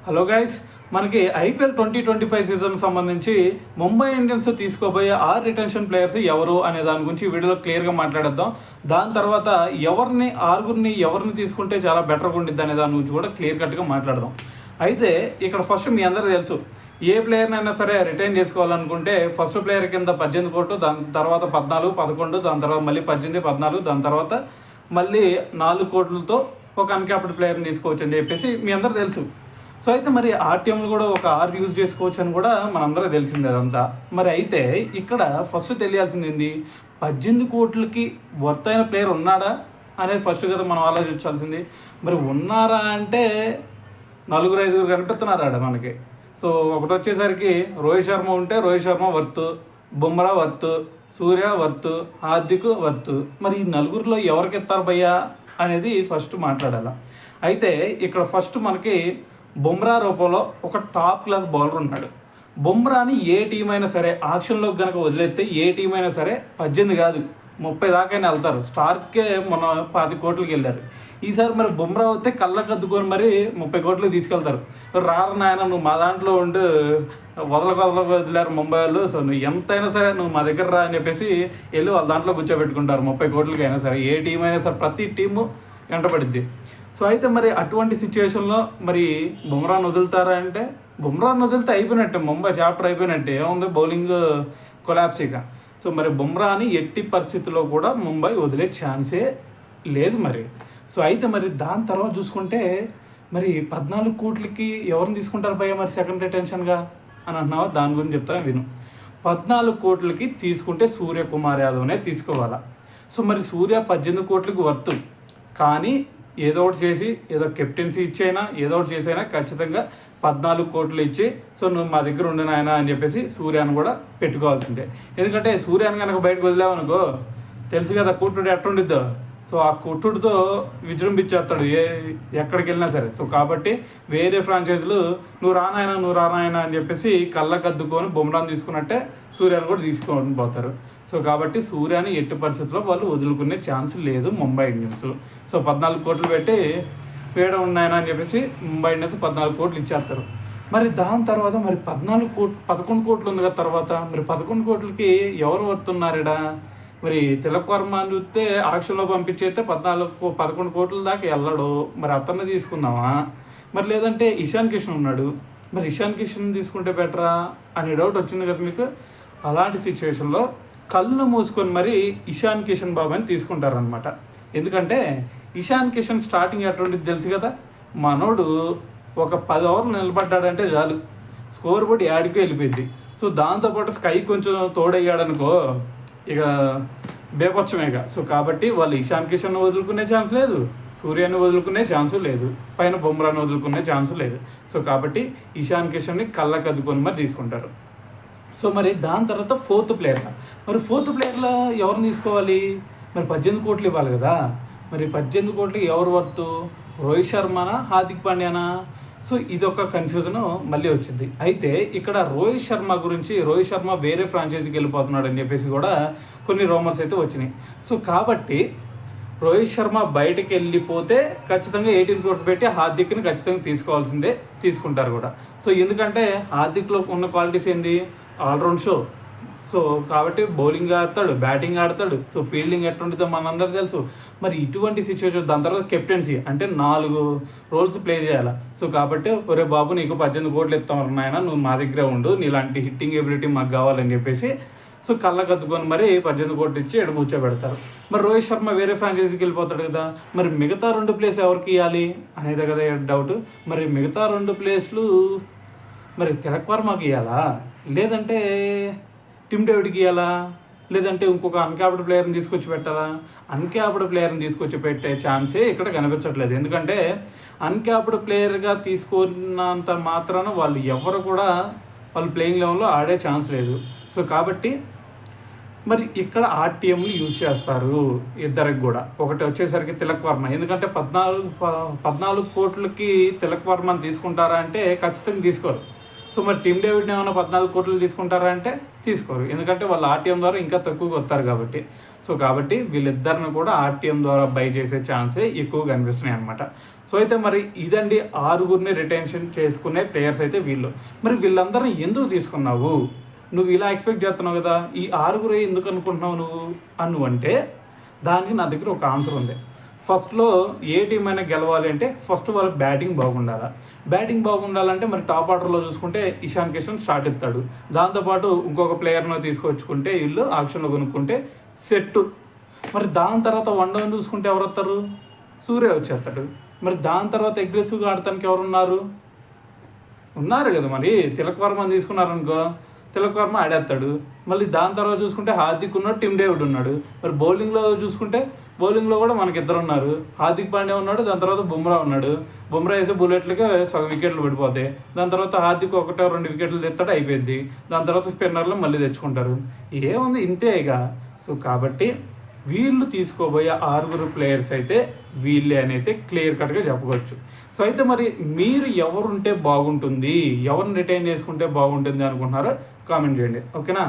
Hello guys, మనకి IPL 2025 season సంబంధించి Mumbai Indians తీసుకోబోయే 6 retention players ఎవరు అనే దాని గురించి వీడియోలో క్లియర్గా మాట్లాడేద్దాం. దాని తర్వాత ఎవరిని తీసుకుంటే చాలా బెటర్గా ఉండిద్ది అనే దాని గురించి కూడా క్లియర్ కట్గా మాట్లాడదాం. అయితే ఇక్కడ ఫస్ట్ మీ అందరికీ తెలుసు, ఏ ప్లేయర్నైనా సరే రిటైన్ చేసుకోవాలనుకుంటే ఫస్ట్ ప్లేయర్ కింద 18 కోట్లు, దాని తర్వాత 14, 11, దాని తర్వాత మళ్ళీ 18, 14, దాని తర్వాత మళ్ళీ 4 కోట్లతో ఒక అన్క్యాప్డ్ ప్లేయర్ని తీసుకోవచ్చు అని చెప్పేసి మీ అందరూ తెలుసు. సో అయితే మరి ఆర్టీఎంలు కూడా ఒక 6 యూజ్ చేసుకోవచ్చు అని కూడా మనందరూ తెలిసింది అదంతా. మరి అయితే ఇక్కడ ఫస్ట్ తెలియాల్సింది ఏంది, 18 కోట్లకి వర్త్ అయిన ప్లేయర్ ఉన్నాడా అనేది ఫస్ట్ కదా మనం ఆలోచించాల్సింది. మరి ఉన్నారా అంటే 4-5 కనిపిస్తున్నారా మనకి. సో ఒకటి వచ్చేసరికి రోహిత్ శర్మ ఉంటే రోహిత్ శర్మ వర్త్, బుమ్రా వర్త్, సూర్య వర్త్, హార్దిక్ వర్త్. మరి ఈ నలుగురిలో ఎవరికి ఇస్తారు భయ్యా అనేది ఫస్ట్ మాట్లాడాలి. అయితే ఇక్కడ ఫస్ట్ మనకి బుమ్రా రూపంలో ఒక టాప్ క్లాస్ బౌలర్ ఉన్నాడు. బుమ్రాని ఏ టీం అయినా సరే ఆక్షన్లోకి కనుక వదిలేస్తే ఏ టీం అయినా సరే 18 కాదు 30 దాకైనా వెళ్తారు. స్టార్కే మన 25 కోట్లకి వెళ్ళారు. ఈసారి మరి బుమ్రా వస్తే కళ్ళకద్దుకొని మరి 30 కోట్లు తీసుకెళ్తారు. రారు నాయన, నువ్వు మా దాంట్లో ఉండి వదలకు ముంబై వాళ్ళు, సో నువ్వు ఎంతైనా సరే నువ్వు మా దగ్గర రా అని చెప్పేసి వెళ్ళి వాళ్ళ దాంట్లో కూర్చోబెట్టుకుంటారు. 30 కోట్లకి అయినా సరే ఏ టీం అయినా సరే ప్రతి టీము వెంటబడిద్ది. సో అయితే మరి అటువంటి సిచ్యువేషన్లో మరి బుమ్రాను వదులుతారా అంటే బుమ్రాను వదిలితే అయిపోయినట్టే, ముంబై చాప్టర్ అయిపోయినట్టే. ఏముంది, బౌలింగ్ కొలాప్స్ ఇక. సో మరి బుమ్రాని ఎట్టి పరిస్థితుల్లో కూడా ముంబై వదిలే ఛాన్సే లేదు మరి. సో అయితే మరి దాని తర్వాత చూసుకుంటే మరి 14 కోట్లకి ఎవరిని తీసుకుంటారు భయ్య మరి సెకండ్ రిటెన్షన్గా అని అంటున్నావా, దాని గురించి చెప్తాను విను. 14 కోట్లకి తీసుకుంటే సూర్యకుమార్ యాదవ్నే తీసుకోవాలా. సో మరి సూర్య 18 కోట్లకి వర్త్, కానీ ఏదో ఒకటి చేసి ఏదో కెప్టెన్సీ ఇచ్చైనా ఏదో ఒకటి చేసైనా ఖచ్చితంగా 14 కోట్లు ఇచ్చి సో నువ్వు మా దగ్గర ఉండిన ఆయన అని చెప్పేసి సూర్యాన్ని కూడా పెట్టుకోవాల్సిందే. ఎందుకంటే సూర్యాన్ని కనుక బయటకు వదిలేవనుకో తెలుసు కదా కుట్టుడు ఎట్టుండిద్దో. సో ఆ కుట్టుడితో విజృంభించేస్తాడు ఎక్కడికి వెళ్ళినా సరే. సో కాబట్టి వేరే ఫ్రాంచైజీలు నువ్వు రానాయనా అని చెప్పేసి కళ్ళకద్దుకొని బుమ్రాని తీసుకున్నట్టే సూర్యాన్ని కూడా తీసుకొని పోతారు. సో కాబట్టి సూర్యాని ఎట్టి పరిస్థితుల్లో వాళ్ళు వదులుకునే ఛాన్స్ లేదు ముంబై ఇండియన్స్. సో 14 కోట్లు పెట్టి వేడ ఉన్నాయని అని చెప్పేసి ముంబై ఇండియన్స్ 14 కోట్లు ఇచ్చేస్తారు. మరి దాని తర్వాత మరి 11 కోట్లు ఉంది కదా తర్వాత, మరి 11 కోట్లకి ఎవరు వస్తున్నారడా? మరి తిలక్ వర్మ అని చూస్తే ఆక్షన్లో పంపించేస్తే 11 కోట్ల దాకా వెళ్ళడు. మరి అతన్ని తీసుకుందామా, మరి లేదంటే ఇషాన్ కిషన్ ఉన్నాడు, మరి ఇషాన్ కిషన్ తీసుకుంటే బెటరా అనే డౌట్ వచ్చింది కదా మీకు. అలాంటి సిచ్యువేషన్లో కళ్ళు మూసుకొని మరి ఇషాన్ కిషన్ బాబాని తీసుకుంటారనమాట. ఎందుకంటే ఇషాన్ కిషన్ స్టార్టింగ్ అటువంటిది తెలుసు కదా, మనోడు ఒక 10 ఓవర్లు నిలబడ్డాడంటే చాలు స్కోర్ బోర్డు యాడికి వెళ్ళిపోయింది. సో దాంతోపాటు స్కై కొంచెం తోడయ్యాడనుకో ఇక బేపచ్చమేగా. సో కాబట్టి వాళ్ళు ఇషాన్ కిషన్ వదులుకునే ఛాన్స్ లేదు, సూర్యాన్ని వదులుకునే ఛాన్సు లేదు, పైన బుమ్రాని వదులుకునే ఛాన్సు లేదు. సో కాబట్టి ఇషాన్ కిషన్ని కళ్ళకద్దుకొని మరి తీసుకుంటారు. సో మరి దాని తర్వాత ఫోర్త్ ప్లేయర్లో ఎవరిని తీసుకోవాలి? మరి 18 కోట్లు ఇవ్వాలి కదా. మరి 18 కోట్లకి ఎవరు వర్తు? రోహిత్ శర్మనా, హార్దిక్ పాండ్యానా? సో ఇదొక కన్ఫ్యూజన్ మళ్ళీ వచ్చింది. అయితే ఇక్కడ రోహిత్ శర్మ వేరే ఫ్రాంచైజీకి వెళ్ళిపోతున్నాడు అని చెప్పేసి కూడా కొన్ని రూమర్స్ అయితే వచ్చినాయి. సో కాబట్టి రోహిత్ శర్మ బయటకు వెళ్ళిపోతే ఖచ్చితంగా 18 కోట్స్ పెట్టి హార్దిక్ని ఖచ్చితంగా తీసుకోవాల్సిందే, తీసుకుంటారు కూడా. సో ఎందుకంటే హార్దిక్లో ఉన్న క్వాలిటీస్ ఏంది, ఆల్రౌండ్ షో. సో కాబట్టి బౌలింగ్ ఆడతాడు, బ్యాటింగ్ ఆడతాడు, సో ఫీల్డింగ్ ఎట్టుంటుందో మనందరూ తెలుసు. మరి ఇటువంటి సిచ్యువేషన్, దాని తర్వాత కెప్టెన్సీ అంటే 4 రోల్స్ ప్లే చేయాలి. సో కాబట్టి ఒరే బాబు నీకు 18 కోట్లు ఇస్తాం నాయన, నువ్వు మా దగ్గరే ఉండు, నీలాంటి హిట్టింగ్ ఎబిలిటీ మాకు కావాలని చెప్పేసి సో కళ్ళకద్దుకొని మరి 18 కోట్లు ఇచ్చి ఎడ కూర్చోబెడతారు. మరి రోహిత్ శర్మ వేరే ఫ్రాంచైజీకి వెళ్ళిపోతాడు కదా, మరి మిగతా 2 ప్లేస్లు ఎవరికి ఇవ్వాలి అనేదే కదా డౌట్. మరి మిగతా 2 ప్లేస్లు మరి తిలక్ వర్మకి ఇవ్వాలా, లేదంటే టిమ్ డేవిడ్కి ఇవ్వాలా, లేదంటే ఇంకొక అన్క్యాప్డ్ ప్లేయర్ని తీసుకొచ్చి పెట్టాలా? అన్క్యాప్డ్ ప్లేయర్ని తీసుకొచ్చి పెట్టే ఛాన్సే ఇక్కడ కనిపించట్లేదు. ఎందుకంటే అన్క్యాప్డ్ ప్లేయర్గా తీసుకున్నంత మాత్రాన వాళ్ళు ఎవరు కూడా వాళ్ళు ప్లేయింగ్ లెవెల్లో ఆడే ఛాన్స్ లేదు. సో కాబట్టి మరి ఇక్కడ ఆర్టీఎంలు యూజ్ చేస్తారు ఇద్దరికి కూడా. ఒకటి వచ్చేసరికి తిలక్ వర్మ, ఎందుకంటే 14 కోట్లకి తిలక్ వర్మని తీసుకుంటారా అంటే ఖచ్చితంగా తీసుకోరు. సో మరి టీమ్ డేవిడ్ని ఏమైనా 14 కోట్లు తీసుకుంటారా అంటే తీసుకోరు, ఎందుకంటే వాళ్ళు ఆర్టీఎం ద్వారా ఇంకా తక్కువగా వస్తారు కాబట్టి. సో కాబట్టి వీళ్ళిద్దరిని కూడా ఆర్టీఎం ద్వారా బై చేసే ఛాన్సే ఎక్కువ కనిపిస్తున్నాయి అనమాట. సో అయితే మరి ఇదండి 6గురిని రిటెన్షన్ చేసుకునే ప్లేయర్స్ అయితే వీళ్ళు. మరి వీళ్ళందరినీ ఎందుకు తీసుకున్నావు? నువ్వు ఇలా ఎక్స్పెక్ట్ చేస్తున్నావు కదా, ఈ 6గురే ఎందుకు అనుకుంటున్నావు నువ్వు అంటే దానికి నా దగ్గర ఒక ఆన్సర్ ఉంది. ఫస్ట్లో ఏ టీం అయినా గెలవాలి అంటే ఫస్ట్ వాళ్ళకి బ్యాటింగ్ బాగుండాలి. బ్యాటింగ్ బాగుండాలంటే మరి టాప్ ఆర్డర్లో చూసుకుంటే ఇషాన్ కిషన్ స్టార్ట్ ఇస్తాడు. దాంతోపాటు ఇంకొక ప్లేయర్ను తీసుకొచ్చుకుంటే వీళ్ళు ఆప్షన్లో కొనుక్కుంటే సెట్. మరి దాని తర్వాత వన్ డౌన్ చూసుకుంటే ఎవరు వస్తారు? సూర్య వచ్చేస్తాడు. మరి దాని తర్వాత అగ్రెసివ్గా ఆడటానికి ఎవరున్నారు? ఉన్నారు కదా. మరి తిలక్ వర్మని తీసుకున్నారనుకో, తిలక్ వర్మ ఆడేస్తాడు. మళ్ళీ దాని తర్వాత చూసుకుంటే హార్దిక్ ఉన్నాడు, టిమ్ డేవిడ్ ఉన్నాడు. మరి బౌలింగ్లో చూసుకుంటే బౌలింగ్లో కూడా మనకి ఇద్దరు ఉన్నారు. హార్దిక్ పాండ్యా ఉన్నాడు, దాని తర్వాత బుమ్రా ఉన్నాడు. బుమ్రా వేసే బుల్లెట్లకే సగం వికెట్లు పడిపోతాయి. దాని తర్వాత హార్దిక్ 1-2 వికెట్లు తెస్తాడు, అయిపోయింది. దాని తర్వాత స్పిన్నర్లు మళ్ళీ తెచ్చుకుంటారు. ఏముంది, ఇంతే ఇక. సో కాబట్టి వీళ్ళు తీసుకోబోయే 6గురు ప్లేయర్స్ అయితే వీళ్ళే అని అయితే క్లియర్ కట్గా చెప్పుకోవచ్చు. సో అయితే మరి మీరు ఎవరుంటే బాగుంటుంది, ఎవరిని రిటైన్ చేసుకుంటే బాగుంటుంది అనుకుంటున్నారో కామెంట్ చేయండి. ఓకేనా?